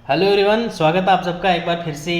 Hello everyone, स्वागत है आप सबका एक बार फिर से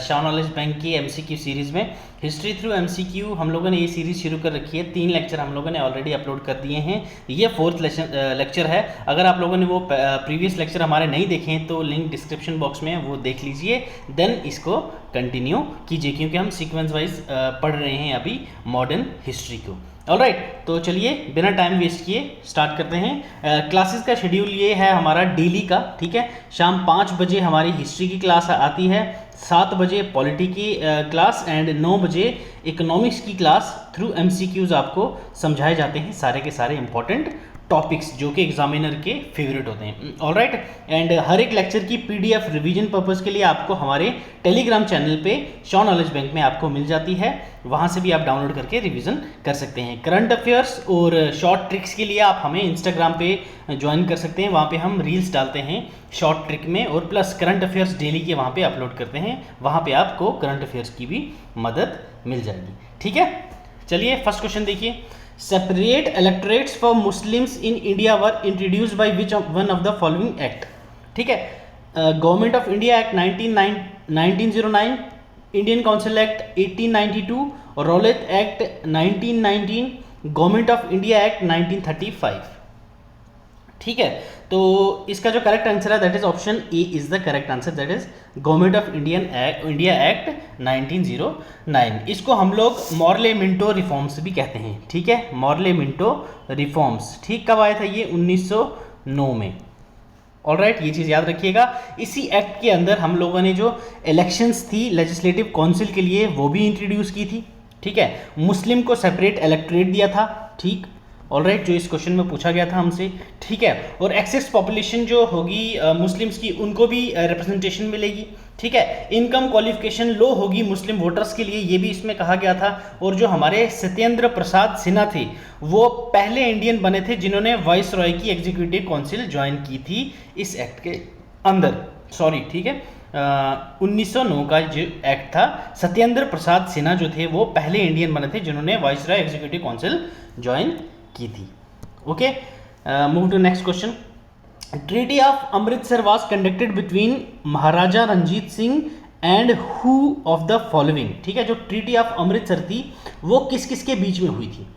शाह नॉलेज बैंक की एमसीक्यू सीरीज़ में। हिस्ट्री थ्रू एमसीक्यू हम लोगों ने ये सीरीज़ शुरू कर रखी है। 3 लेक्चर हम लोगों ने ऑलरेडी अपलोड कर दिए हैं। ये 4th लेक्चर है। अगर आप लोगों ने वो प्रीवियस लेक्चर हमारे नहीं देखे हैं तो लिंक डिस्क्रिप्शन बॉक्स में है, वो देख लीजिए, देन इसको कंटिन्यू कीजिए क्योंकि हम सीक्वेंस वाइज पढ़ रहे हैं अभी मॉडर्न हिस्ट्री को। ऑलराइट, तो चलिए बिना टाइम वेस्ट किए स्टार्ट करते हैं। क्लासेस का शेड्यूल ये है हमारा डेली का, ठीक है। शाम 5 बजे हमारी हिस्ट्री की क्लास आती है, 7 बजे पॉलिटी की क्लास एंड 9 बजे इकोनॉमिक्स की क्लास। थ्रू एमसीक्यूज आपको समझाए जाते हैं सारे के सारे इंपॉर्टेंट टॉपिक्स जो कि एग्जामिनर के फेवरेट होते हैं। ऑलराइट, एंड हर एक लेक्चर की पीडीएफ रिवीजन पर्पस के लिए आपको हमारे टेलीग्राम चैनल पे शाह नॉलेज बैंक में आपको मिल जाती है, वहाँ से भी आप डाउनलोड करके रिवीजन कर सकते हैं। करंट अफेयर्स और शॉर्ट ट्रिक्स के लिए आप हमें इंस्टाग्राम पे ज्वाइन कर सकते हैं, वहाँ पे हम रील्स डालते हैं शॉर्ट ट्रिक में, और प्लस करंट अफेयर्स डेली के वहाँ पे अपलोड करते हैं, वहाँ पे आपको करंट अफेयर्स की भी मदद मिल जाएगी। ठीक है, चलिए फर्स्ट क्वेश्चन देखिए। Separate electorates for Muslims in India were introduced by which one of the following act. ठीक है, government of India act 1909, Indian council act 1892, Rowlatt act 1919, government of India act 1935। ठीक है, तो इसका जो करेक्ट आंसर है that is option A is the correct answer, that is government of India act 1909। इसको हम लोग मॉर्ले मिंटो रिफॉर्म्स भी कहते हैं। ठीक है, मॉर्ले मिंटो रिफॉर्म्स, ठीक, कब आया था ये? 1909 में। ऑलराइट, ये चीज़ याद रखिएगा। इसी एक्ट के अंदर हम लोगों ने जो इलेक्शंस थी लेजिस्लेटिव काउंसिल के लिए वो भी इंट्रोड्यूस की थी। ठीक है, मुस्लिम को सेपरेट इलेक्टोरेट दिया था, ठीक, ऑलराइट, जो इस क्वेश्चन में पूछा गया था हमसे। ठीक है, और एक्सेस पॉपुलेशन जो होगी मुस्लिम्स की, उनको भी रिप्रेजेंटेशन मिलेगी। ठीक है, इनकम क्वालिफिकेशन लो होगी मुस्लिम वोटर्स के लिए, ये भी इसमें कहा गया था। और जो हमारे सत्येंद्र प्रसाद सिन्हा थे वो पहले इंडियन बने थे जिन्होंने वाइस रॉय की एग्जीक्यूटिव काउंसिल ज्वाइन की थी इस एक्ट के अंदर। सॉरी, ठीक है, 1909 का जो एक्ट था, सत्येंद्र प्रसाद सिन्हा जो थे वो पहले इंडियन बने थे जिन्होंने viceroy executive council join की थी। Okay, move to next question. Treaty of Amritsar was conducted between Maharaja Ranjit Singh and who of the following. ठीक है, जो ट्रीटी ऑफ अमृतसर थी वो किस किस के बीच में हुई थी?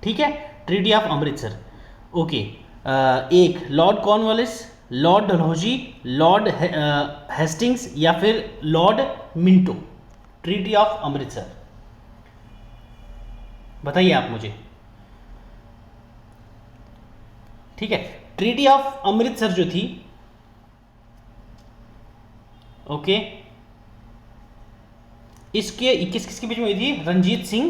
ठीक है, ट्रीटी ऑफ अमृतसर, ओके, एक Lord Cornwallis, Lord Dalhousie, Lord Hastings या फिर Lord Minto. Treaty of Amritsar बताइए आप मुझे। ठीक है, ट्रीटी ऑफ अमृतसर जो थी, ओके, इसके किस किसके बीच में हुई थी? Ranjit Singh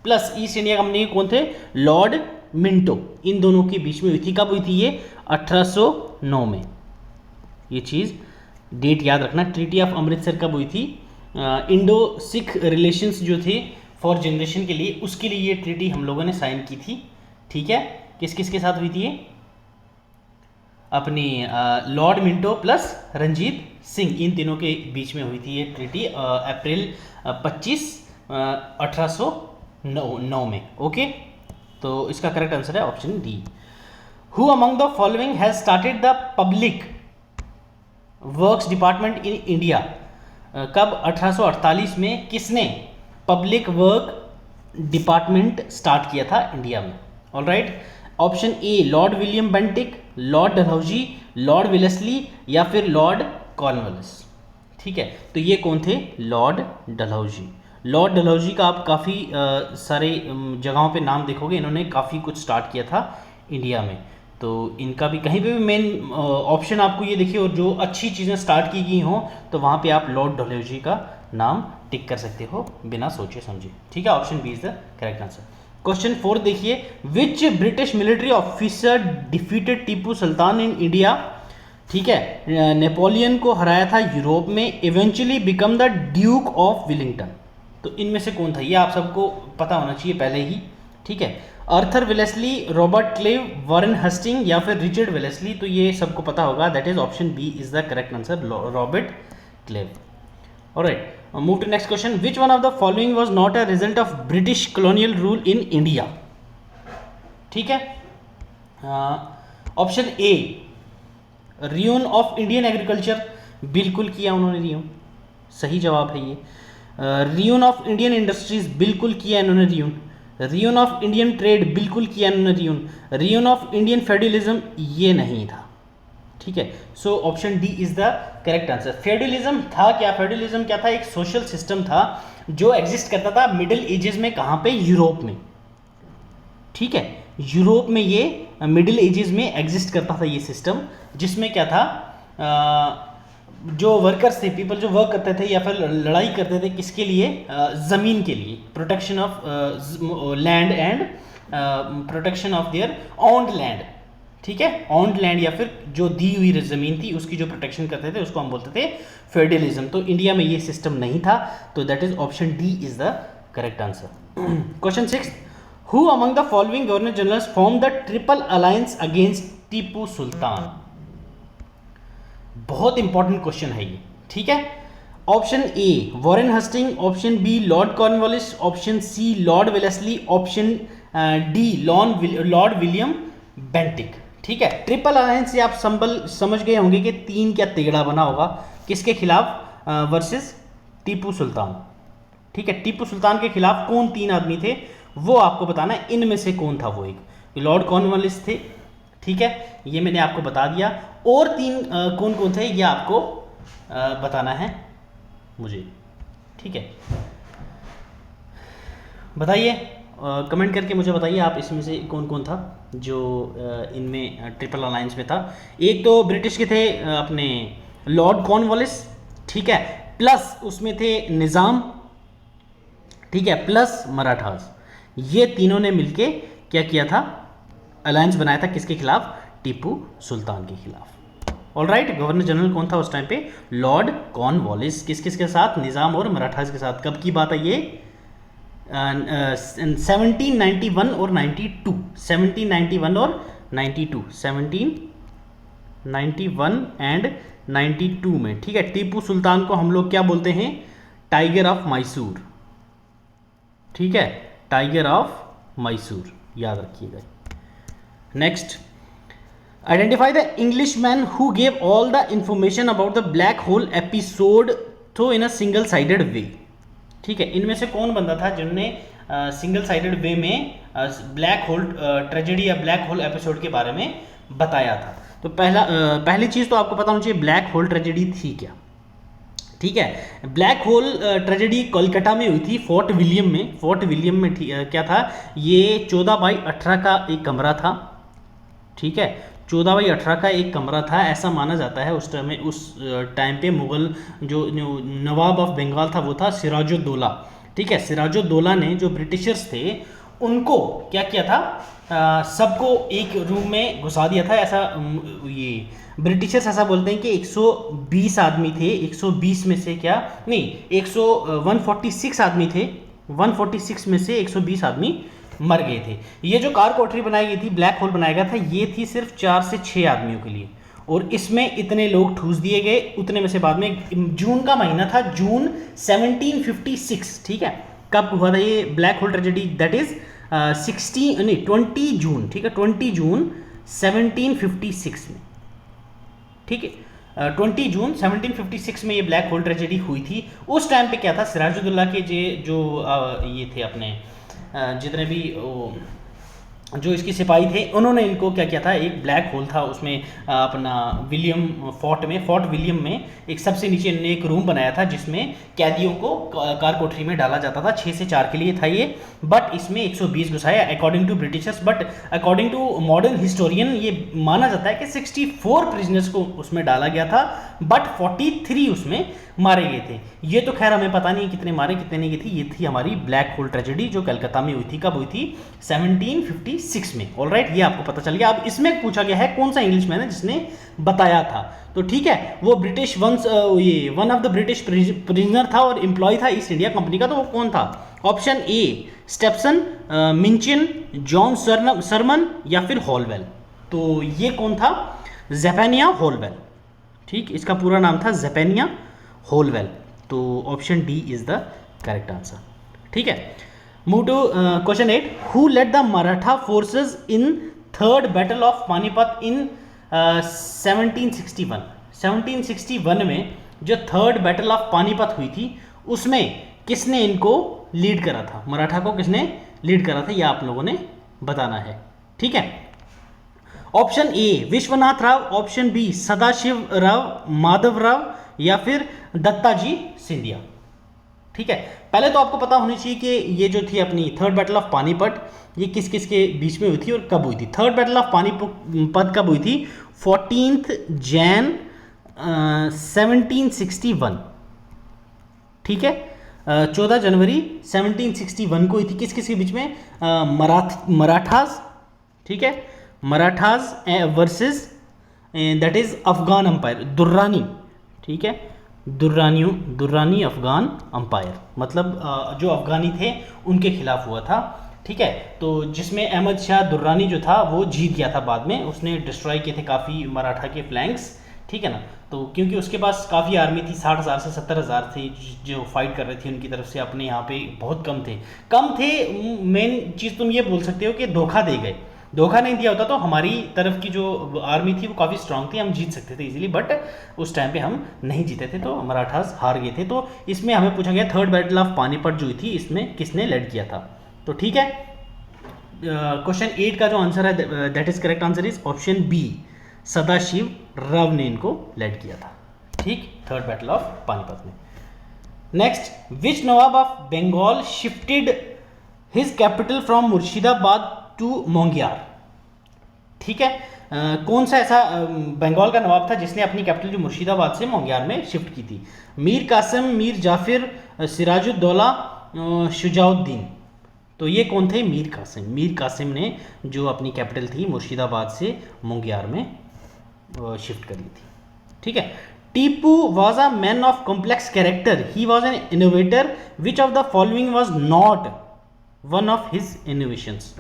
plus East India Company के कौन थे? लॉर्ड मिंटो, इन दोनों के बीच में हुई थी। कब हुई थी ये? 1809 में। ये चीज़ डेट याद रखना, ट्रीटी ऑफ अमृतसर कब हुई थी? इंडो सिख रिलेशंस जो थे फॉर जनरेशन के लिए, उसके लिए ये ट्रीटी हम लोगों ने साइन की थी। ठीक है, किस किस के साथ हुई थी ये? अपनी Lord Minto plus Ranjit Singh, इन तीनों के बीच में हुई थी ये ट्रीटी अप्रैल 25 1809 में। ओके, तो इसका करेक्ट आंसर है option D. Who among the following has started the public works department in India. कब? 1848 में किसने पब्लिक वर्क डिपार्टमेंट स्टार्ट किया था इंडिया में? Alright, option A Lord William Bentinck, Lord Dalhousie, Lord Wellesley या फिर Lord Cornwallis. ठीक है, तो ये कौन थे? Lord Dalhousie. लॉर्ड डलहौजी का आप काफ़ी सारे जगहों पे नाम देखोगे, इन्होंने काफ़ी कुछ स्टार्ट किया था इंडिया में, तो इनका भी कहीं पे भी मेन ऑप्शन आपको ये देखिए, और जो अच्छी चीज़ें स्टार्ट की गई हों तो वहाँ पे आप लॉर्ड डलहौजी का नाम टिक कर सकते हो बिना सोचे समझे। ठीक है, option B is the correct answer. Question 4 देखिए, which British military officer defeated Tipu Sultan in India. ठीक है, नेपोलियन को हराया था यूरोप में, eventually become the Duke of Wellington. तो इनमें से कौन था? ये आप सबको पता होना चाहिए पहले ही। ठीक है, Arthur Wellesley, Robert Clive, Warren Hastings या फिर रिचर्ड वेलेस्ली, तो ये सबको पता होगा, that is option B is the correct answer, Robert Clive. Alright, move to next question. Which one of the following was not a result of British colonial rule in India? ठीक है, option A ruin of Indian agriculture, बिल्कुल किया उन्होंने ruin, सही जवाब है ये। Ruin of Indian industries, बिल्कुल किया इन्होंने ruin. Ruin of Indian trade, बिल्कुल किया इन्होंने ruin. Ruin of Indian federalism, ये नहीं था, ठीक है। So option D is the correct answer. Federalism था क्या? फेडरलिज्म क्या था? एक सोशल सिस्टम था जो एग्जिस्ट करता था मिडिल एजेस में। कहाँ पे? यूरोप में, ठीक है। यूरोप में ये मिडिल एजेस में एग्जिस्ट करता था ये सिस्टम, जिसमें क्या था, जो वर्कर्स थे, पीपल जो वर्क करते थे या फिर लड़ाई करते थे, किसके लिए? ज़मीन के लिए, protection of land and protection of their owned land, ठीक है। ऑन्ड लैंड या फिर जो दी हुई ज़मीन थी उसकी जो प्रोटेक्शन करते थे उसको हम बोलते थे फेडरलिज्म। तो इंडिया में ये सिस्टम नहीं था, तो that is option D is the correct answer. Question 6, who among the following governor generals form the triple alliance against Tipu Sultan? बहुत इंपॉर्टेंट क्वेश्चन है ये, ठीक है। Option A Warren Hastings, option B Lord Cornwallis, option C Lord Wellesley, option D Lord William Bentinck, ठीक है। Triple alliance से आप समझ गए होंगे कि तीन क्या तेगड़ा बना होगा, किसके खिलाफ? वर्सेस टीपू सुल्तान, ठीक है। टीपू सुल्तान के खिलाफ कौन तीन आदमी थे वो आपको बताना है, इनमें से कौन था वो एक। लॉर्ड कॉर्नवालिस थे, ठीक है, ये मैंने आपको बता दिया। और तीन कौन कौन थे ये आपको बताना है मुझे, ठीक है। बताइए, कमेंट करके मुझे बताइए आप इसमें से कौन कौन था जो इनमें ट्रिपल अलायंस में था। एक तो ब्रिटिश के थे अपने लॉर्ड कॉर्नवालिस, ठीक है, प्लस उसमें थे निज़ाम, ठीक है, प्लस मराठास। ये तीनों ने मिलके क्या किया था? अलायंस बनाया था, किसके खिलाफ? टीपू सुल्तान के खिलाफ। ऑलराइट, गवर्नर जनरल कौन था उस टाइम पे? Lord Cornwallis. किस किस के साथ? निज़ाम और मराठास के साथ। कब की बात है ये? 1791 और 92, 1791 और 92, 1791 एंड 92 में, ठीक है। टीपू सुल्तान को हम लोग क्या बोलते हैं? टाइगर ऑफ मैसूर, ठीक है, टाइगर ऑफ मैसूर, याद रखिएगा। Next, identify the English man who gave all the information about the black hole episode through in a single sided way, ठीक है। इनमें से कौन बंदा था जिन्होंने सिंगल साइडेड वे में ब्लैक होल ट्रेजेडी या ब्लैक होल एपिसोड के बारे में बताया था? तो पहली चीज़ तो आपको पता होनी चाहिए ब्लैक होल ट्रेजेडी थी क्या, ठीक है। ब्लैक होल ट्रेजेडी कोलकाता में हुई थी, फोर्ट विलियम में। फोर्ट विलियम में क्या था? ये 14/18 का एक कमरा था, ठीक है, 14/18 का एक कमरा था। ऐसा माना जाता है उस टाइम पे मुगल जो नवाब ऑफ बंगाल था वो था सिराजुद्दौला, ठीक है। सिराजुद्दौला ने जो ब्रिटिशर्स थे उनको क्या किया था? सबको एक रूम में घुसा दिया था। ऐसा ये ब्रिटिशर्स ऐसा बोलते हैं कि 120 आदमी थे, 120 में से क्या नहीं 146 आदमी थे, 146 में से 120 आदमी मर गए थे। ये जो कार कोठरी बनाई गई थी, ब्लैक होल बनाया गया था, ये थी सिर्फ 4 से 6 आदमियों के लिए, और इसमें इतने लोग ठूस दिए गए। उतने में से बाद में जून का महीना था, जून 1756, ठीक है। कब हुआ था ये black hole tragedy? That is 20 जून, ठीक है, 20 जून 1756 में, ठीक है। 20 जून 1756 में ये ब्लैक होल ट्रेजेडी हुई थी। उस टाइम पे क्या था? सिराजुद्दौला के जो ये थे अपने जितने भी जो इसके सिपाही थे, उन्होंने इनको क्या किया था? एक ब्लैक होल था उसमें अपना विलियम फोर्ट विलियम में एक सबसे नीचे इन्होंने एक रूम बनाया था जिसमें कैदियों को कार कोठरी में डाला जाता था। 6 से 4 के लिए था ये, बट इसमें 120 घुसाया according to Britishers. But according to modern historian ये माना जाता है कि 64 प्रिजनर्स को उसमें डाला गया था, बट 43 उसमें मारे गए थे। ये तो खैर हमें पता नहीं कितने मारे कितने नहीं गए थे। ये थी हमारी ब्लैक होल ट्रेजेडी जो कलकत्ता में हुई थी। कब हुई थी? 1756 में। ऑलराइट, ये आपको पता चल गया। अब इसमें पूछा गया है कौन सा इंग्लिशमैन है जिसने बताया था, तो ठीक है, वो British one of the British prisoner था और एम्प्लॉय था ईस्ट इंडिया कंपनी का। तो वो कौन था? ऑप्शन ए स्टेप्सन, मिंचिन, जॉन सरमन या फिर हॉलवेल। तो ये कौन था? ज़ेफेनिया हॉलवेल, ठीक, इसका पूरा नाम था ज़ेफेनिया हॉलवेल। तो option D is the correct answer, ठीक है। Move to question 8, who led the Maratha forces in third battle of Panipat in 1761 में जो थर्ड बैटल ऑफ पानीपत हुई थी उसमें किसने इनको लीड करा था, मराठा को किसने लीड करा था, यह आप लोगों ने बताना है। ठीक है, option A Vishwanath Rao, option B Sadashiv Rao, Madhav Rao, या फिर दत्ताजी सिंधिया। ठीक है, पहले तो आपको पता होनी चाहिए कि ये जो थी अपनी थर्ड बैटल ऑफ पानीपत ये किस किस के बीच में हुई थी और कब हुई थी। थर्ड बैटल ऑफ पानीपत कब हुई थी? 14 जैन 1761। ठीक है, 14 जनवरी 1761 को हुई थी। किस किस के बीच में? मराठास, ठीक है, Marathas versus that is Afghan umpire, Durrani. ठीक है, दुर्रानी अफगान अंपायर, मतलब जो अफगानी थे उनके खिलाफ हुआ था। ठीक है, तो जिसमें अहमद शाह दुर्रानी जो था वो जीत गया था बाद में, उसने डिस्ट्रॉय किए थे काफ़ी मराठा के फ्लैंक्स। ठीक है ना, तो क्योंकि उसके पास काफ़ी आर्मी थी, 60,000 से 70,000 थे जो फाइट कर रहे थे उनकी तरफ से, अपने यहाँ पे बहुत कम थे। मेन चीज़ तुम ये बोल सकते हो कि धोखा दे गए, धोखा नहीं दिया होता तो हमारी तरफ की जो आर्मी थी वो काफ़ी स्ट्रांग थी, हम जीत सकते थे इजीली, बट उस टाइम पे हम नहीं जीते थे, तो मराठास हार गए थे। तो इसमें हमें पूछा गया थर्ड बैटल ऑफ पानीपत जो हुई थी इसमें किसने लीड किया था। तो ठीक है, क्वेश्चन 8 का जो आंसर है that is correct answer is option B, Sadashiv Rao ने इनको लीड किया था। ठीक, थर्ड बैटल ऑफ पानीपत में। Next, which nawab of Bengal shifted his capital from Murshidabad to Monghyr. ठीक है, कौन सा ऐसा बंगाल का नवाब था जिसने अपनी कैपिटल जो मुर्शिदाबाद से मोंगियार में शिफ्ट की थी? मीर कासिम, मीर जाफिर, सिराजुद्दौला, शुजाउद्दीन। तो ये कौन थे? मीर कासिम ने जो अपनी कैपिटल थी मुर्शिदाबाद से मोंगियार में शिफ्ट कर ली थी। ठीक है, Tipu was a man of complex character, he was an innovator, which of the following was not one of his innovations.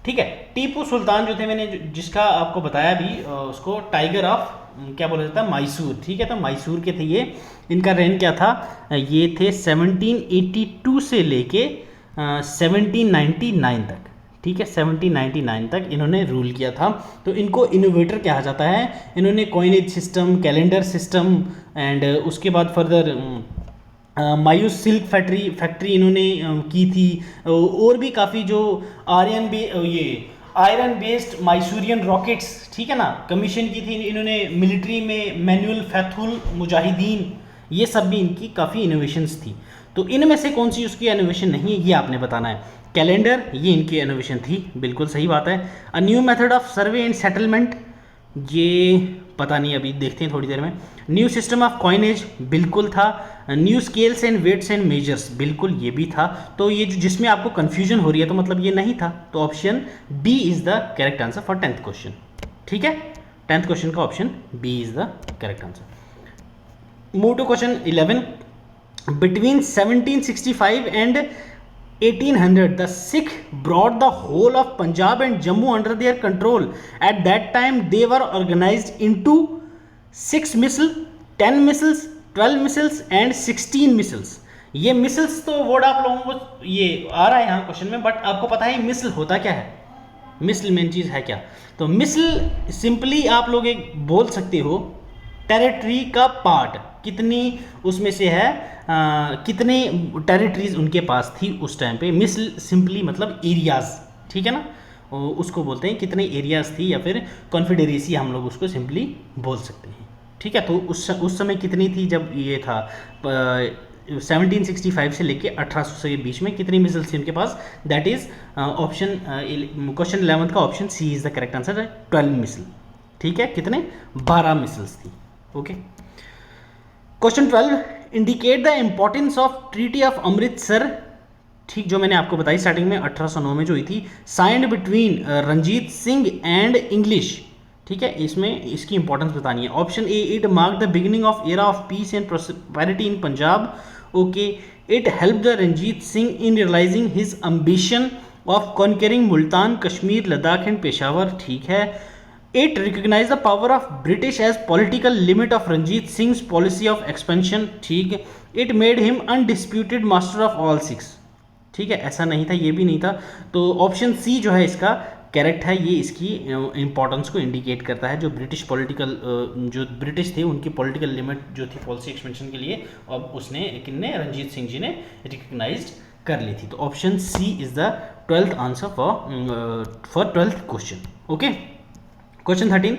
ठीक है, टीपू सुल्तान जो थे, मैंने जिसका आपको बताया भी, उसको टाइगर ऑफ क्या बोला जाता है? मैसूर। ठीक है, तो मैसूर के थे ये। इनका रेन क्या था? ये थे 1782 से लेके 1799 तक। ठीक है, 1799 तक इन्होंने रूल किया था। तो इनको इनोवेटर कहा जाता है। इन्होंने coinage system, calendar system and उसके बाद फर्दर मायूस सिल्क फैक्ट्री इन्होंने की थी, और भी काफ़ी जो आयरन बेस्ड माइसूरियन रॉकेट्स, ठीक है ना, कमीशन की थी इन्होंने। मिलिट्री में मैनुअल फैथुल मुजाहिदीन, ये सब भी इनकी काफ़ी इनोवेशंस थी। तो इनमें से कौन सी उसकी इनोवेशन नहीं है ये आपने बताना है। कैलेंडर, ये इनकी इनोवेशन थी, बिल्कुल सही बात है। A new method of survey and settlement, ये पता नहीं, अभी देखते हैं थोड़ी देर में। न्यू सिस्टम ऑफ कॉइनेज, बिल्कुल था। New scales and weights and measures, बिल्कुल ये भी था। तो ये जो जिसमें आपको कंफ्यूजन हो रही है तो मतलब ये नहीं था, तो option B is the correct answer for 10th question. ठीक है, 10th क्वेश्चन का option B is the correct answer. Move to question 11। Between 1765 and 1800 the Sikh brought the whole of Punjab and Jammu under their control. At that time they were organized into 6 missiles, 10 missiles, 12 missiles and 16 missiles. ये micelles तो word आप लोगों को ये आ रहा है यहाँ question में, बट आपको पता है मिसल होता क्या है? मिसल मेन चीज़ है क्या? तो मिसल सिंपली आप लोग एक बोल सकते हो टेरिटरी का पार्ट, कितनी उसमें से है, कितने टेरिटरीज उनके पास थी उस टाइम पे। मिसल सिंपली मतलब एरियाज, ठीक है ना, उसको बोलते हैं कितने एरियाज थी, या फिर कॉन्फेडरेसी हम लोग उसको सिंपली बोल सकते हैं। ठीक है, तो उस समय कितनी थी जब ये था 1765 से लेके 1800 के बीच में कितनी मिसल्स थी उनके पास? दैट इज ऑप्शन क्वेश्चन 11 का option C is the correct answer, 12 misl. ठीक है, कितने? 12 मिसल्स थी। Okay, question 12, indicate the importance of treaty of Amritsar. ठीक, जो मैंने आपको बताई स्टार्टिंग में 1809 में जो हुई थी, signed between Ranjit Singh and English. ठीक है, इसमें इसकी इंपॉर्टेंस बतानी है। Option A, it mark the beginning of era of peace and prosperity in Punjab. Okay, it help the Ranjit Singh in realising his ambition of conquering Multan, Kashmir, Ladakh and Peshawar. ठीक है, it recognise the power of British as political limit of Ranjit Singh policy of expansion. ठीक है, it made him undisputed master of all six. ठीक है, ऐसा नहीं था, ये भी नहीं था। तो ऑप्शन सी जो है इसका करेक्ट है, ये इसकी इंपॉर्टेंस को इंडिकेट करता है। जो ब्रिटिश पॉलिटिकल जो ब्रिटिश थे उनकी पॉलिटिकल लिमिट जो थी पॉलिसी एक्सपेंशन के लिए, अब उसने किन्ने रणजीत सिंह जी ने रिकग्नाइज कर ली थी। तो option C is the 12th answer for 12th question. Okay, question 13,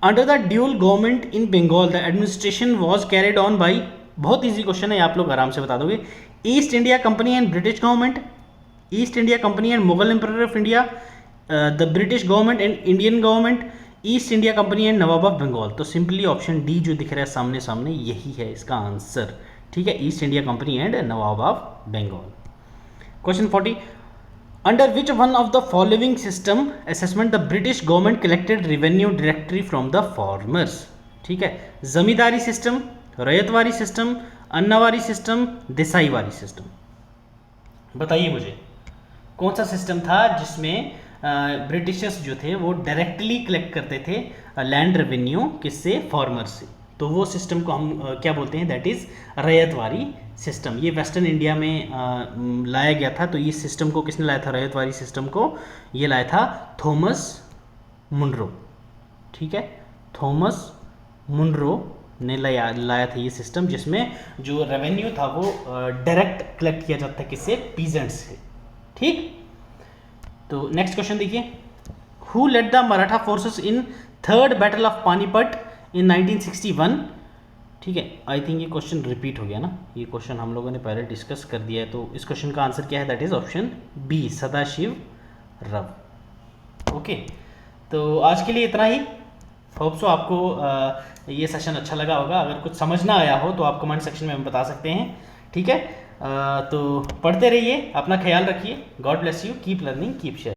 under the dual government in Bengal the administration was carried on by, बहुत ईजी क्वेश्चन है, आप लोग आराम से बता दोगे, East India Company and British government, East India Company and Mughal empire of India, the British government and Indian government, East India Company and Nawab of Bengal. तो simply option D जो दिख रहा है सामने सामने यही है इसका आंसर। ठीक है, East India Company and Nawab of Bengal. Question 40, under which one of the following system assessment the British government collected revenue directly from the farmers. ठीक है, zamindari system, ryotwari system, annawari system, desaiwari system. बताइए मुझे कौन सा सिस्टम था जिसमें ब्रिटिशर्स जो थे वो डायरेक्टली कलेक्ट करते थे लैंड रेवेन्यू, किससे, फार्मर से। तो वो सिस्टम को हम क्या बोलते हैं, दैट इज़ रैयतवारी सिस्टम। ये वेस्टर्न इंडिया में लाया गया था। तो ये सिस्टम को किसने लाया था, रैयतवारी सिस्टम को ये लाया था थॉमस मुनरो। ठीक है, थॉमस मुनरो ने लाया था ये सिस्टम, जिसमें जो रेवेन्यू था वो डायरेक्ट कलेक्ट किया जाता है किससे, पीजेंट्स से। ठीक, तो नेक्स्ट क्वेश्चन देखिए, who led the Maratha forces in third battle of Panipat in 1961। ठीक है, आई थिंक ये क्वेश्चन रिपीट हो गया ना, ये क्वेश्चन हम लोगों ने पहले डिस्कस कर दिया है। तो इस क्वेश्चन का आंसर क्या है, that is option B, Sadashiv Rao. Okay, तो आज के लिए इतना ही। होप सो आपको ये सेशन अच्छा लगा होगा। अगर कुछ समझ ना आया हो तो आप कमेंट सेक्शन में बता सकते हैं। ठीक है, तो पढ़ते रहिए, अपना ख्याल रखिए। God bless you, keep learning, keep sharing.